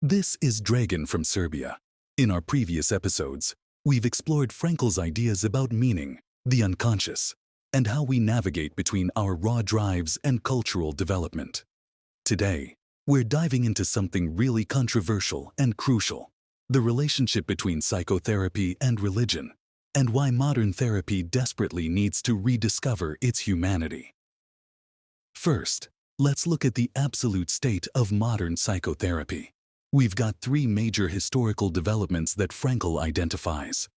This is Dragon from Serbia. In our previous episodes, we've explored Frankl's ideas about meaning, the unconscious, and how we navigate between our raw drives and cultural development. Today, we're diving into something really controversial and crucial: the relationship between psychotherapy and religion, and why modern therapy desperately needs to rediscover its humanity. First, let's look at the absolute state of modern psychotherapy. We've got three major historical developments that Frankl identifies.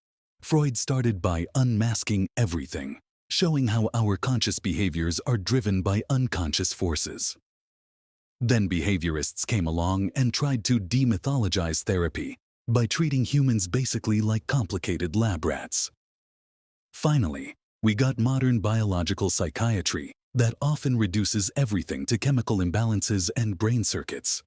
Freud started by unmasking everything, showing how our conscious behaviors are driven by unconscious forces. Then behaviorists came along and tried to demythologize therapy by treating humans basically like complicated lab rats. Finally, we got modern biological psychiatry that often reduces everything to chemical imbalances and brain circuits.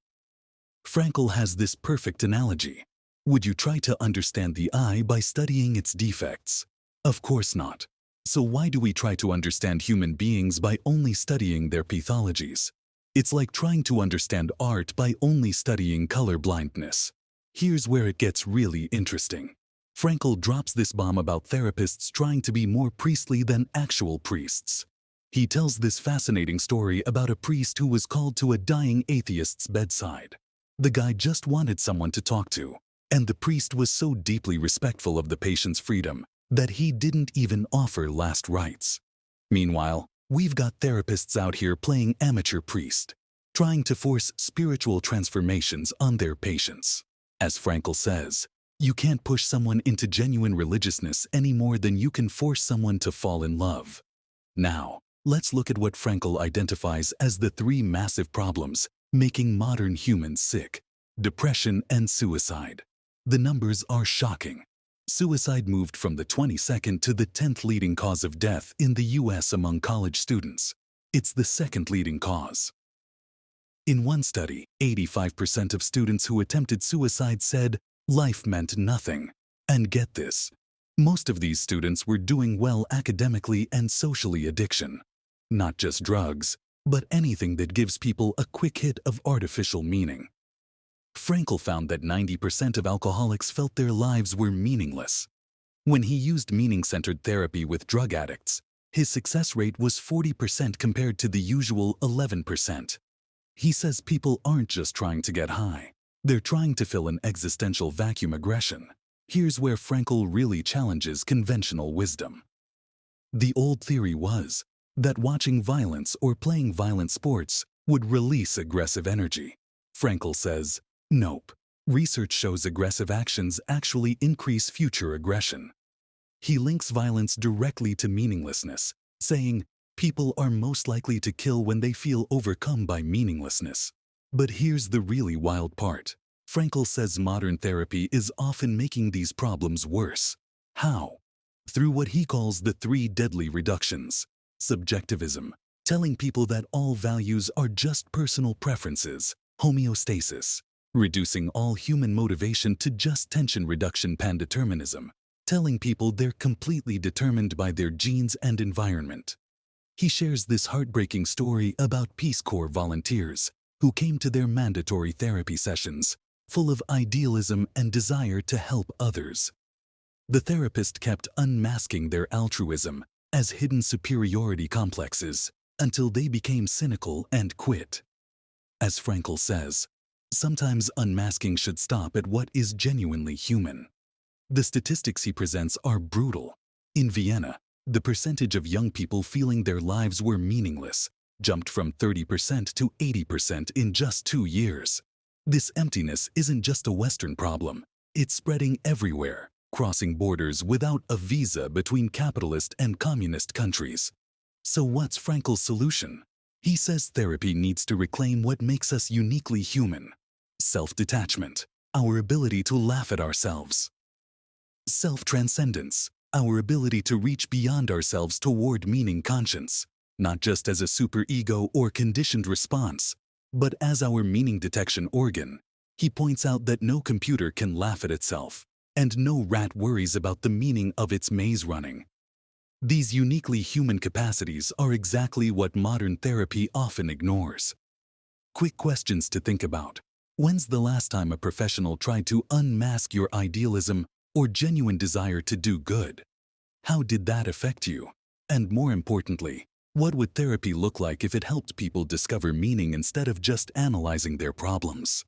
Frankl has this perfect analogy. Would you try to understand the eye by studying its defects? Of course not. So why do we try to understand human beings by only studying their pathologies? It's like trying to understand art by only studying color blindness. Here's where it gets really interesting. Frankl drops this bomb about therapists trying to be more priestly than actual priests. He tells this fascinating story about a priest who was called to a dying atheist's bedside. The guy just wanted someone to talk to, and the priest was so deeply respectful of the patient's freedom that he didn't even offer last rites. Meanwhile, we've got therapists out here playing amateur priest, trying to force spiritual transformations on their patients. As Frankl says, you can't push someone into genuine religiousness any more than you can force someone to fall in love. Now, let's look at what Frankl identifies as the three massive problems making modern humans sick: depression and suicide. The numbers are shocking. Suicide moved from the 22nd to the 10th leading cause of death in the US among college students. It's the second leading cause. In one study, 85% of students who attempted suicide said life meant nothing. And get this, most of these students were doing well academically and socially. Addiction, not just drugs, but anything that gives people a quick hit of artificial meaning. Frankl found that 90% of alcoholics felt their lives were meaningless. When he used meaning-centered therapy with drug addicts, his success rate was 40% compared to the usual 11%. He says people aren't just trying to get high, they're trying to fill an existential vacuum. Aggression. Here's where Frankl really challenges conventional wisdom. The old theory was that watching violence or playing violent sports would release aggressive energy. Frankl says, nope. Research shows aggressive actions actually increase future aggression. He links violence directly to meaninglessness, saying, people are most likely to kill when they feel overcome by meaninglessness. But here's the really wild part. Frankl says modern therapy is often making these problems worse. How? Through what he calls the three deadly reductions. Subjectivism, telling people that all values are just personal preferences. Homeostasis, reducing all human motivation to just tension reduction. Pandeterminism, telling people they're completely determined by their genes and environment. He shares this heartbreaking story about Peace Corps volunteers who came to their mandatory therapy sessions full of idealism and desire to help others. The therapist kept unmasking their altruism as hidden superiority complexes until they became cynical and quit. As Frankl says, sometimes unmasking should stop at what is genuinely human. The statistics he presents are brutal. In Vienna, the percentage of young people feeling their lives were meaningless jumped from 30% to 80% in just 2 years. This emptiness isn't just a Western problem, it's spreading everywhere, crossing borders without a visa between capitalist and communist countries. So what's Frankl's solution? He says therapy needs to reclaim what makes us uniquely human: self-detachment, our ability to laugh at ourselves; self-transcendence, our ability to reach beyond ourselves toward meaning conscience, not just as a superego or conditioned response, but as our meaning detection organ. He points out that no computer can laugh at itself, and no rat worries about the meaning of its maze running. These uniquely human capacities are exactly what modern therapy often ignores. Quick questions to think about. When's the last time a professional tried to unmask your idealism or genuine desire to do good? How did that affect you? And more importantly, what would therapy look like if it helped people discover meaning instead of just analyzing their problems?